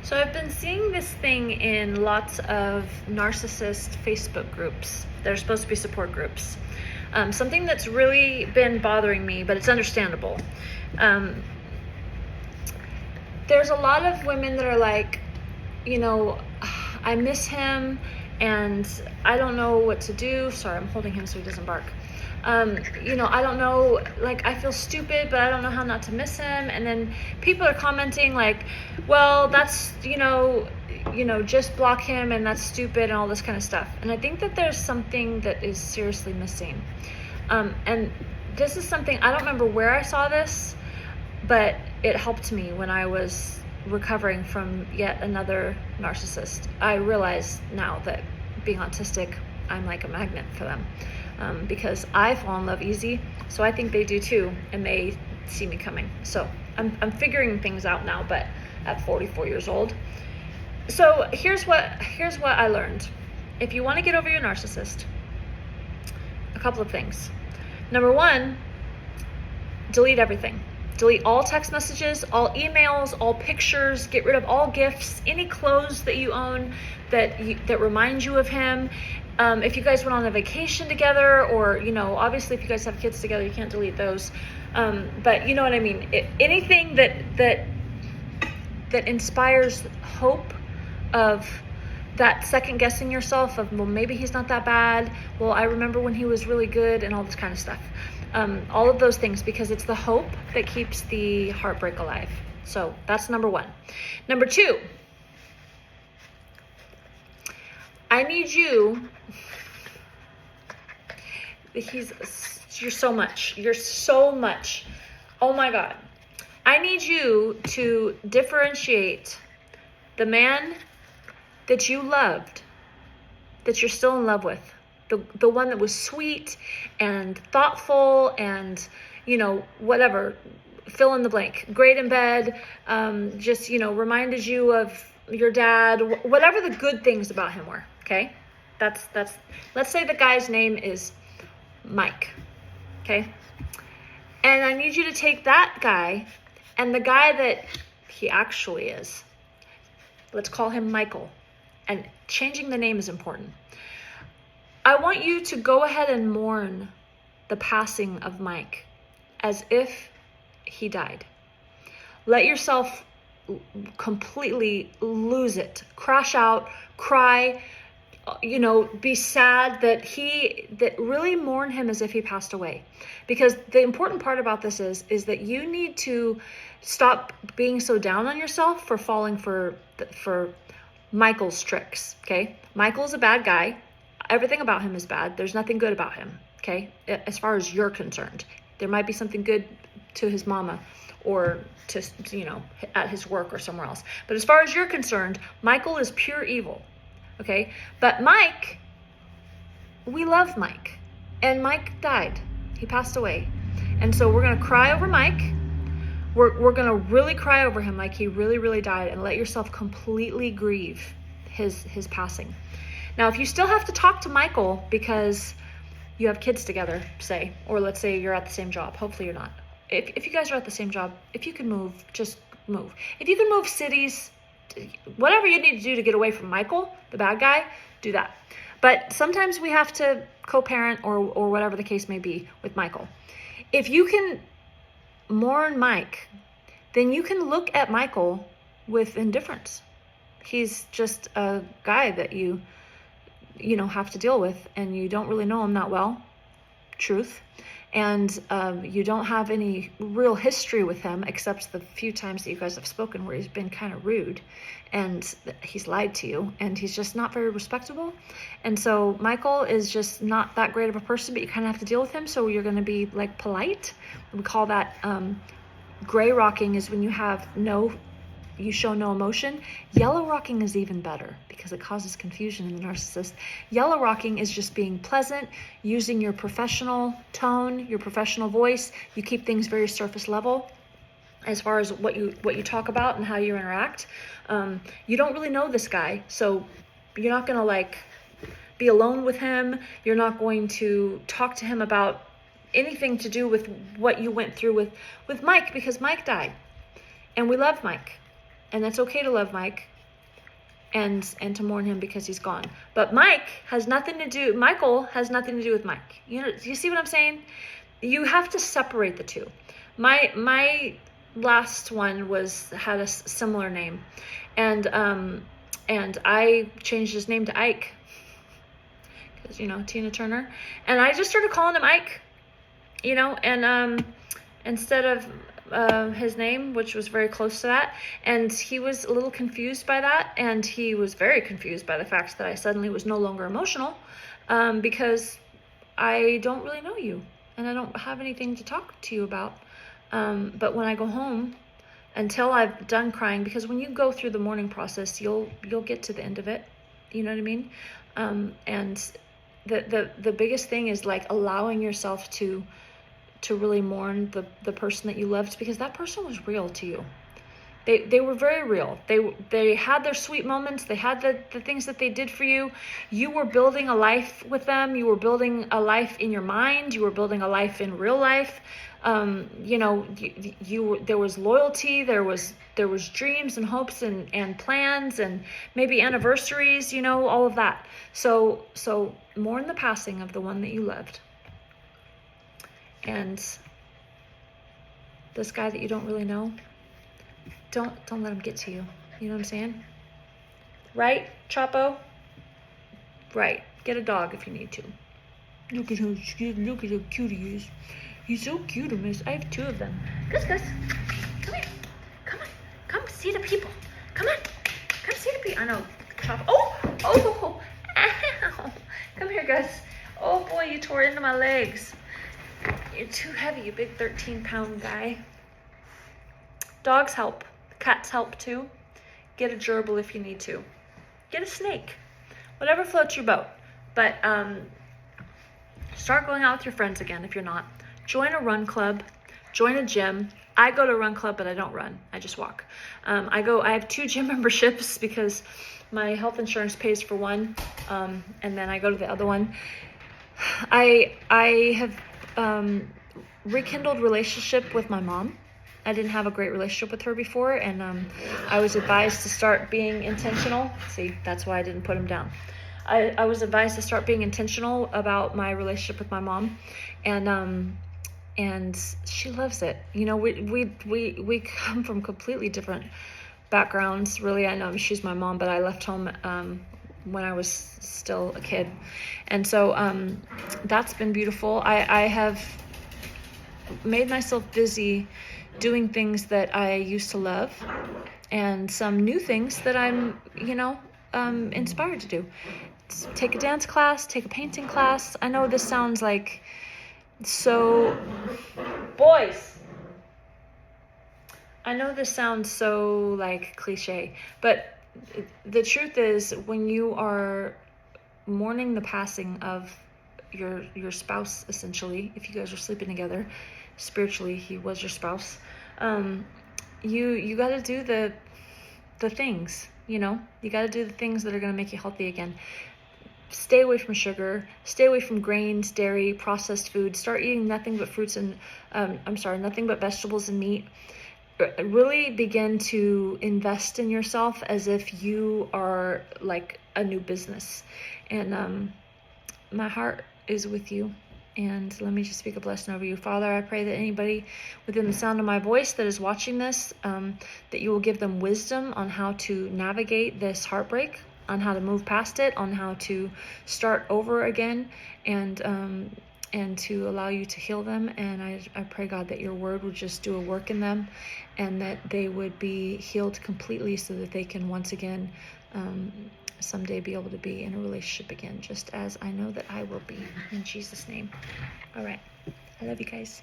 So I've been seeing this thing in lots of narcissist Facebook groups. They're supposed to be support groups. Something that's really been bothering me, but it's understandable. There's a lot of women that are like, I miss him and I don't know what to do. Sorry, I'm holding him so he doesn't bark. I don't know, like, I feel stupid, but I don't know how not to miss him. And then people are commenting like, well, that's, just block him and that's stupid and all this kind of stuff. And I think that there's something that is seriously missing. And this is something, I don't remember where I saw this, but it helped me when I was recovering from yet another narcissist. I realize now that being autistic, I'm like a magnet for them. Because I fall in love easy, so I think they do too, and they see me coming. So I'm figuring things out now, but at 44 years old. So here's what I learned. If you want to get over your narcissist, a couple of things. Number one, delete everything. Delete all text messages, all emails, all pictures, get rid of all gifts, any clothes that you own that remind you of him. If you guys went on a vacation together, or, obviously if you guys have kids together, you can't delete those. But you know what I mean? Anything that inspires hope of that second guessing yourself of, well, maybe he's not that bad. Well, I remember when he was really good, and all this kind of stuff. All of those things, because it's the hope that keeps the heartbreak alive. So that's number one. Number two, I need you, you're so much. Oh my God. I need you to differentiate the man that you loved, that you're still in love with, the one that was sweet and thoughtful and, whatever, fill in the blank, great in bed, just, reminded you of your dad, whatever the good things about him were. Okay. Let's say the guy's name is Mike. Okay. And I need you to take that guy and the guy that he actually is. Let's call him Michael. And changing the name is important. I want you to go ahead and mourn the passing of Mike as if he died. Let yourself completely lose it, crash out, cry, be sad, that really mourn him as if he passed away. Because the important part about this is that you need to stop being so down on yourself for falling for Michael's tricks. Okay. Michael's a bad guy. Everything about him is bad. There's nothing good about him. Okay. As far as you're concerned, there might be something good to his mama or to, at his work or somewhere else. But as far as you're concerned, Michael is pure evil. Okay. But Mike, we love Mike, and Mike died. He passed away. And so we're going to cry over Mike. We're going to really cry over him like he really, really died, and let yourself completely grieve his passing. Now, if you still have to talk to Michael because you have kids together, say, or let's say you're at the same job. Hopefully you're not. If you guys are at the same job, if you can move, just move. If you can move cities, whatever you need to do to get away from Michael, the bad guy, do that. But sometimes we have to co-parent or whatever the case may be with Michael. If you can mourn Mike, then you can look at Michael with indifference. He's just a guy that you have to deal with, and you don't really know him that well, truth. And you don't have any real history with him, except the few times that you guys have spoken where he's been kind of rude and he's lied to you, and he's just not very respectable. And so Michael is just not that great of a person, but you kind of have to deal with him. So you're going to be like polite. We call that gray rocking, is when you show no emotion. Yellow rocking is even better because it causes confusion in the narcissist. Yellow rocking is just being pleasant, using your professional tone, your professional voice. You keep things very surface level as far as what you talk about and how you interact. You don't really know this guy, so you're not going to be alone with him. You're not going to talk to him about anything to do with what you went through with Mike, because Mike died. And we love Mike. And that's okay to love Mike. and to mourn him because he's gone. But Michael has nothing to do with Mike. Do you see what I'm saying? You have to separate the two. My last one had a similar name, and I changed his name to Ike, because Tina Turner, and I just started calling him Ike, and instead of his name, which was very close to that, and he was a little confused by that, and he was very confused by the fact that I suddenly was no longer emotional, because I don't really know you, and I don't have anything to talk to you about. But when I go home, until I've done crying, because when you go through the mourning process, you'll get to the end of it. You know what I mean? And the biggest thing is like allowing yourself to really mourn the person that you loved, because that person was real to you. They were very real. They had their sweet moments. They had the things that they did for you. You were building a life with them. You were building a life in your mind. You were building a life in real life. There was loyalty. There was dreams and hopes and plans and maybe anniversaries. All of that. So mourn the passing of the one that you loved. And this guy that you don't really know, don't let him get to you. You know what I'm saying? Right, Chapo? Right. Get a dog if you need to. Look at how cute he is. He's so cute, miss. I have 2 of them. Gus, come here. Come on. Come see the people. Come on. Come see the people. I know. Chapo. Oh. Ow. Come here, Gus. Oh, boy, you tore into my legs. You're too heavy, you big 13-pound guy. Dogs help. Cats help too. Get a gerbil if you need to. Get a snake. Whatever floats your boat. But start going out with your friends again if you're not. Join a run club. Join a gym. I go to a run club, but I don't run. I just walk. I have 2 gym memberships because my health insurance pays for one, and then I go to the other one. I have rekindled relationship with my mom. I didn't have a great relationship with her before, and I was advised to start being intentional. See, that's why I didn't put him down. I was advised to start being intentional about my relationship with my mom, and she loves it. We come from completely different backgrounds. Really, I know she's my mom, but I left home when I was still a kid, and so that's been beautiful. I have made myself busy doing things that I used to love, and some new things that I'm inspired to do. Take a dance class, take a painting class. I know this sounds like so boys I know this sounds so like cliche, but the truth is, when you are mourning the passing of your spouse, essentially, if you guys are sleeping together, spiritually he was your spouse, you got to do the things, you got to do the things that are going to make you healthy again. Stay away from sugar, stay away from grains, dairy, processed food, start eating nothing but nothing but vegetables and meat. Really begin to invest in yourself as if you are like a new business. And my heart is with you. And let me just speak a blessing over you. Father, I pray that anybody within the sound of my voice that is watching this, that you will give them wisdom on how to navigate this heartbreak, on how to move past it, on how to start over again, and to allow you to heal them. And I pray, God, that your word would just do a work in them, and that they would be healed completely so that they can once again someday be able to be in a relationship again, just as I know that I will be. In Jesus' name. All right. I love you guys.